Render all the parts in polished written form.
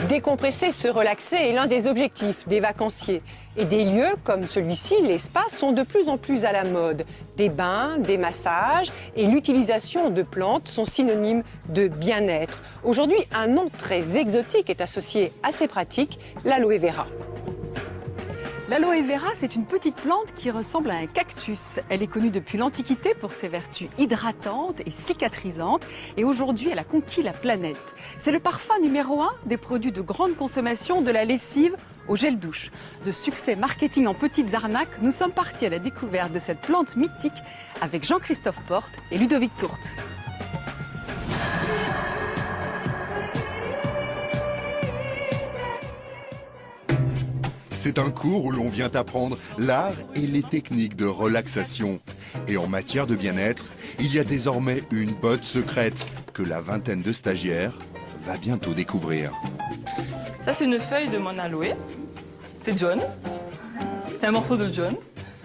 Décompresser, se relaxer est l'un des objectifs des vacanciers. Et des lieux comme celui-ci, les spas, sont de plus en plus à la mode. Des bains, des massages et l'utilisation de plantes sont synonymes de bien-être. Aujourd'hui, un nom très exotique est associé à ces pratiques, l'aloe vera. L'aloe vera, c'est une petite plante qui ressemble à un cactus. Elle est connue depuis l'Antiquité pour ses vertus hydratantes et cicatrisantes. Et aujourd'hui, elle a conquis la planète. C'est le parfum numéro 1 des produits de grande consommation, de la lessive au gel douche. De succès marketing en petites arnaques, nous sommes partis à la découverte de cette plante mythique avec Jean-Christophe Porte et Ludovic Tourte. C'est un cours où l'on vient apprendre l'art et les techniques de relaxation. Et en matière de bien-être, il y a désormais une botte secrète que la vingtaine de stagiaires va bientôt découvrir. Ça, c'est une feuille de mon aloe. C'est John. C'est un morceau de John.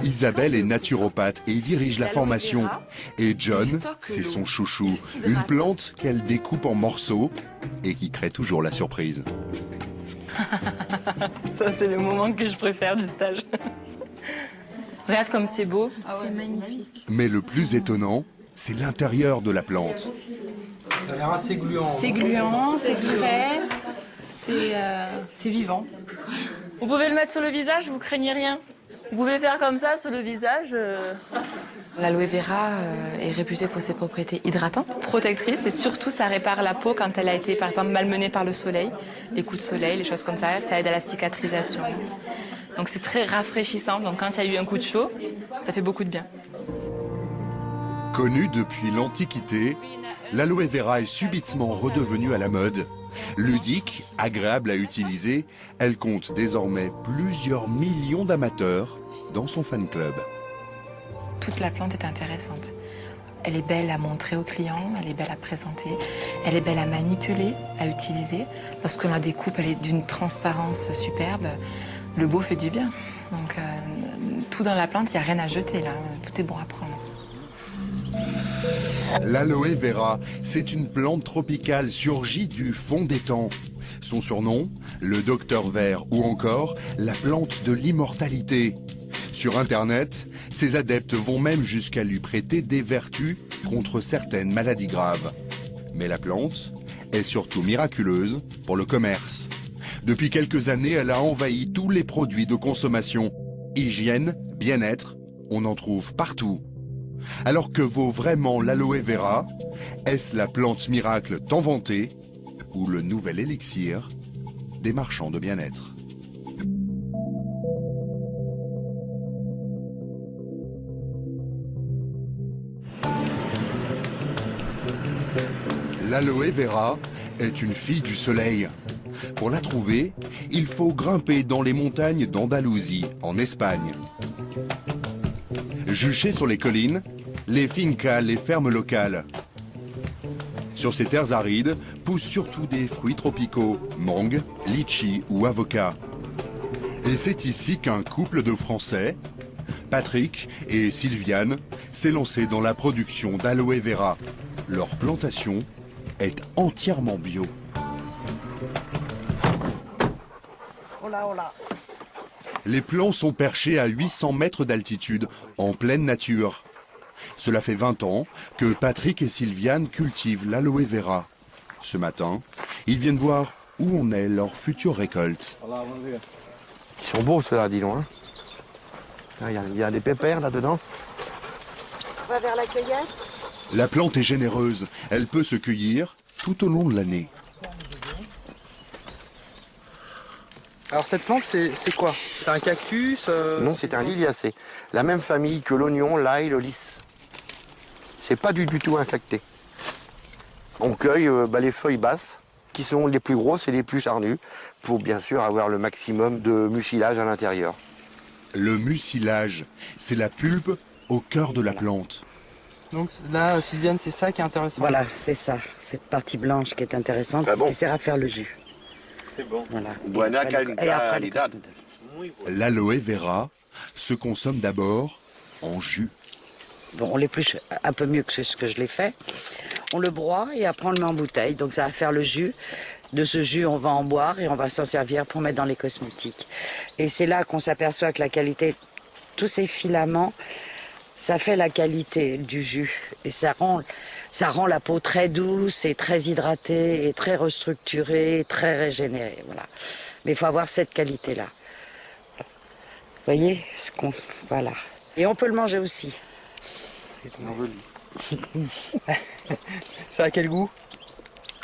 Isabelle est naturopathe et dirige la formation. Et John, c'est son chouchou, une plante qu'elle découpe en morceaux et qui crée toujours la surprise. Ça, c'est le moment que je préfère du stage. Regarde comme c'est beau. C'est magnifique. Mais le plus étonnant, c'est l'intérieur de la plante. Ça a l'air assez gluant. C'est gluant, c'est frais, c'est vivant. Vous pouvez le mettre sur le visage, vous craignez rien. Vous pouvez faire comme ça sur le visage. L'aloe vera est réputée pour ses propriétés hydratantes, protectrices, et surtout ça répare la peau quand elle a été par exemple malmenée par le soleil, les coups de soleil, les choses comme ça aide à la cicatrisation. Donc c'est très rafraîchissant, donc quand il y a eu un coup de chaud, ça fait beaucoup de bien. Connue depuis l'Antiquité, l'aloe vera est subitement redevenue à la mode. Ludique, agréable à utiliser, elle compte désormais plusieurs millions d'amateurs dans son fan club. Toute la plante est intéressante. Elle est belle à montrer aux clients, elle est belle à présenter, elle est belle à manipuler, à utiliser. Lorsque l'on la découpe, elle est d'une transparence superbe. Le beau fait du bien. Donc tout dans la plante, il n'y a rien à jeter là, tout est bon à prendre. L'aloe vera, c'est une plante tropicale surgie du fond des temps. Son surnom, le docteur vert ou encore la plante de l'immortalité. Sur Internet, ses adeptes vont même jusqu'à lui prêter des vertus contre certaines maladies graves. Mais la plante est surtout miraculeuse pour le commerce. Depuis quelques années, elle a envahi tous les produits de consommation. Hygiène, bien-être, on en trouve partout. Alors que vaut vraiment l'aloe vera? Est-ce la plante miracle tant vantée ou le nouvel élixir des marchands de bien-être? L'aloe vera est une fille du soleil. Pour la trouver, il faut grimper dans les montagnes d'Andalousie, en Espagne. Juchées sur les collines, les fincas, les fermes locales. Sur ces terres arides poussent surtout des fruits tropicaux, mangue, litchi ou avocat. Et c'est ici qu'un couple de Français, Patrick et Sylviane, s'est lancé dans la production d'aloe vera. Leur plantation est entièrement bio. Les plants sont perchés à 800 mètres d'altitude, en pleine nature. Cela fait 20 ans que Patrick et Sylviane cultivent l'aloe vera. Ce matin, ils viennent voir où en est leur future récolte. Ils sont beaux ceux-là, dis donc. Hein. Il y a des pépères là-dedans. On va vers la cueillette. La plante est généreuse. Elle peut se cueillir tout au long de l'année. Alors cette plante, c'est quoi? C'est un cactus Non, c'est un liliacé. La même famille que l'oignon, l'ail, le lys. C'est pas du tout un cacté. On cueille les feuilles basses, qui sont les plus grosses et les plus charnues, pour bien sûr avoir le maximum de mucilage à l'intérieur. Le mucilage, c'est la pulpe au cœur de la plante. Donc là, Sylviane, c'est ça qui est intéressant. Voilà, c'est ça, cette partie blanche qui est intéressante, Ah bon? qui sert à faire le jus. C'est bon. Voilà. Buena Et après, les calidad. L'aloe vera se consomme d'abord en jus. Bon, on l'épluche un peu mieux que ce que je l'ai fait. On le broie et après on le met en bouteille. Donc ça va faire le jus De ce jus, on va en boire et on va s'en servir pour mettre dans les cosmétiques. Et c'est là qu'on s'aperçoit que la qualité, tous ces filaments, ça fait la qualité du jus. Et ça rend la peau très douce et très hydratée et très restructurée, et très régénérée. Voilà. Mais il faut avoir cette qualité-là. Vous voyez ce qu'on... Voilà. Et on peut le manger aussi. Ça a quel goût?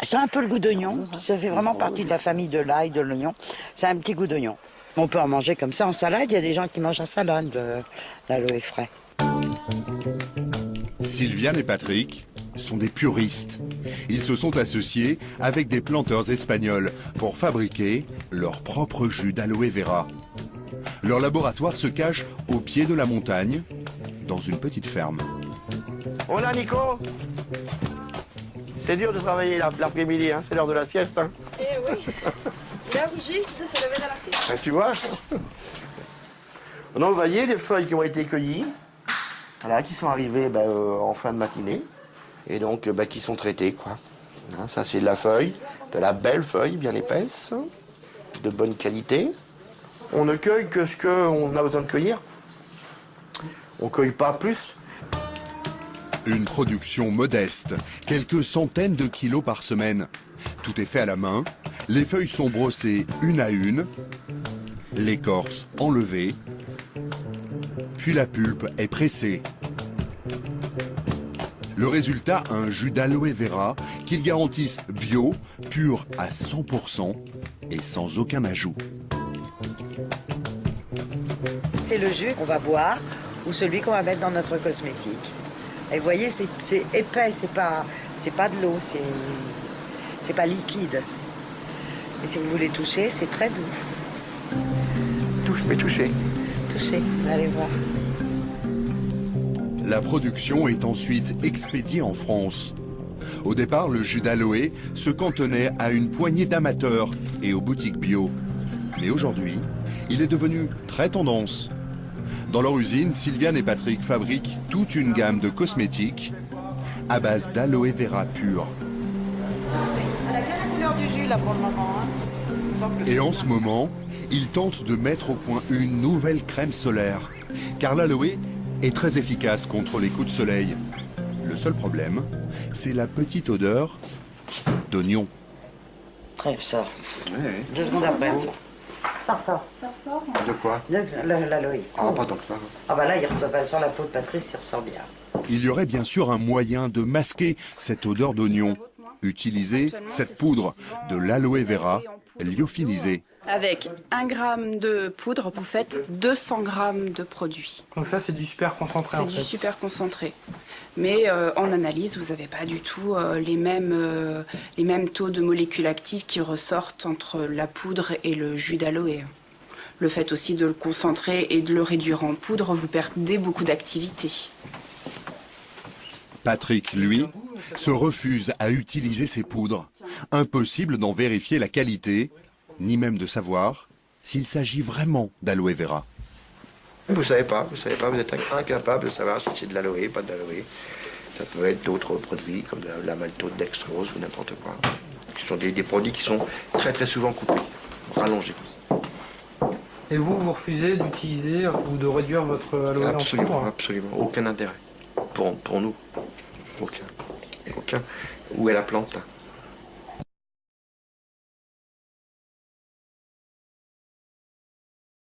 C'est un peu le goût d'oignon. Ça fait vraiment partie de la famille de l'ail, de l'oignon. C'est un petit goût d'oignon. On peut en manger comme ça en salade. Il y a des gens qui mangent en salade l'aloe frais. Sylviane et Patrick sont des puristes. Ils se sont associés avec des planteurs espagnols pour fabriquer leur propre jus d'aloe vera. Leur laboratoire se cache au pied de la montagne, dans une petite ferme. Hola Nico. C'est dur de travailler l'après-midi, hein, c'est l'heure de la sieste. Hein. Eh oui, l'heure juste de se lever dans la sieste. Ah, tu vois. Donc vous voyez les feuilles qui ont été cueillies, voilà, qui sont arrivées en fin de matinée, et donc qui sont traitées, quoi. Hein, ça c'est de la feuille, de la belle feuille, bien épaisse, de bonne qualité. On ne cueille que ce qu'on a besoin de cueillir. On ne cueille pas plus. Une production modeste, quelques centaines de kilos par semaine. Tout est fait à la main, les feuilles sont brossées une à une, l'écorce enlevée, puis la pulpe est pressée. Le résultat, un jus d'aloe vera qu'ils garantissent bio, pur à 100% et sans aucun ajout. C'est le jus qu'on va boire ou celui qu'on va mettre dans notre cosmétique. Et vous voyez, c'est épais, c'est pas de l'eau, c'est pas liquide. Et si vous voulez toucher, c'est très doux. Touche, mais toucher. Touchez, allez voir. La production est ensuite expédiée en France. Au départ, le jus d'aloe se cantonnait à une poignée d'amateurs et aux boutiques bio. Mais aujourd'hui, il est devenu très tendance. Dans leur usine, Sylviane et Patrick fabriquent toute une gamme de cosmétiques à base d'aloe vera pur. Elle a bien la couleur du jus là pour le moment. Et en ce moment, ils tentent de mettre au point une nouvelle crème solaire. Car l'aloe est très efficace contre les coups de soleil. Le seul problème, c'est la petite odeur d'oignon. Très sort. 2 secondes après. Ça ressort. De quoi? L'aloe. Ah, pas tant que ça. Ah bah là, il ressort sur la peau de Patrice, il ressort bien. Il y aurait bien sûr un moyen de masquer cette odeur d'oignon. Utiliser cette poudre de l'aloe vera lyophilisée. Avec 1 gramme de poudre, vous faites 200 grammes de produit. Donc ça, c'est du super concentré en C'est fait. du super concentré. Mais en analyse, vous n'avez pas du tout les mêmes taux de molécules actives qui ressortent entre la poudre et le jus d'aloe. Le fait aussi de le concentrer et de le réduire en poudre, vous perdez beaucoup d'activité. Patrick, lui, se refuse à utiliser ces poudres. Impossible d'en vérifier la qualité, ni même de savoir s'il s'agit vraiment d'aloe vera. Vous savez pas, vous êtes incapable de savoir si c'est de l'aloe, pas de l'aloe. Ça peut être d'autres produits comme la maltose dextrose ou n'importe quoi. Ce sont des produits qui sont très très souvent coupés, rallongés. Et vous refusez d'utiliser ou de réduire votre aloe en Absolument, poudre? absolument. Aucun intérêt. Pour nous. Aucun. Où est la plante là?